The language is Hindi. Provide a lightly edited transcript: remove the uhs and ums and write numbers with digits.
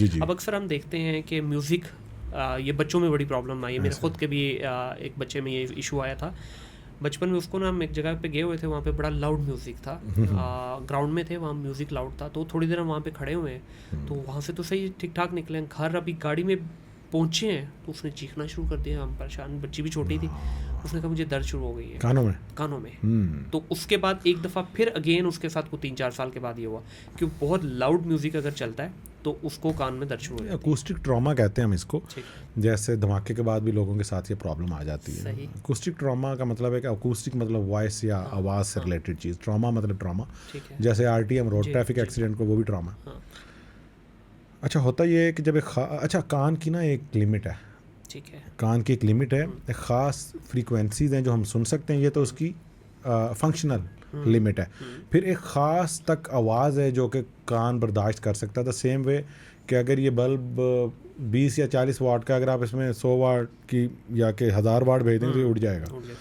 जी जी। अब अक्सर हम देखते हैं कि म्यूज़िक, ये बच्चों में बड़ी प्रॉब्लम आई है। मेरे खुद के भी एक बच्चे में ये इशू आया था बचपन में। उसको ना हम एक जगह पे गए हुए थे, वहाँ पे बड़ा लाउड म्यूज़िक था, ग्राउंड में थे, वहाँ म्यूज़िक लाउड था। तो थोड़ी देर हम वहाँ पे खड़े हुए हैं, तो वहाँ से तो सही ठीक ठाक निकले हैं। घर अभी गाड़ी में पहुँचे हैं तो उसने चीखना शुरू कर दिया। हम परेशान, बच्ची भी छोटी थी। उसने कहा मुझे दर्द शुरू हो गई है कानों में। तो उसके बाद एक दफ़ा फिर अगेन उसके साथ को 3-4 साल के बाद ये हुआ कि बहुत लाउड म्यूज़िक अगर चलता है तो उसको कान में दर्द शुरू हो जाती है। अकूस्टिक ट्रॉमा कहते हैं हम इसको। ठीक, जैसे धमाके के बाद भी लोगों के साथ ये प्रॉब्लम आ जाती है। सही। अकूस्टिक ट्रॉमा का मतलब है कि अकूस्टिक मतलब वॉइस या आवाज़ से रिलेटेड चीज़, ट्रॉमा मतलब ट्रॉमा। ठीक है। जैसे आरटीएम रोड जी, ट्रैफिक जी। एक्सीडेंट को, वो भी ट्रॉमा। हाँ, अच्छा, होता ये है कि जब अच्छा, कान की ना एक लिमिट है, ठीक है। कान की एक लिमिट है, एक ख़ास फ्रीक्वेंसीज हैं जो हम सुन सकते हैं, ये तो उसकी फंक्शनल लिमिट है। फिर एक ख़ास तक आवाज़ है जो कि कान बर्दाश्त कर सकता है। द सेम वे कि अगर ये बल्ब 20 या 40 वाट का, अगर आप इसमें 100 वाट की या कि 1000 वाट भेज देंगे तो ये उड़ जाएगा।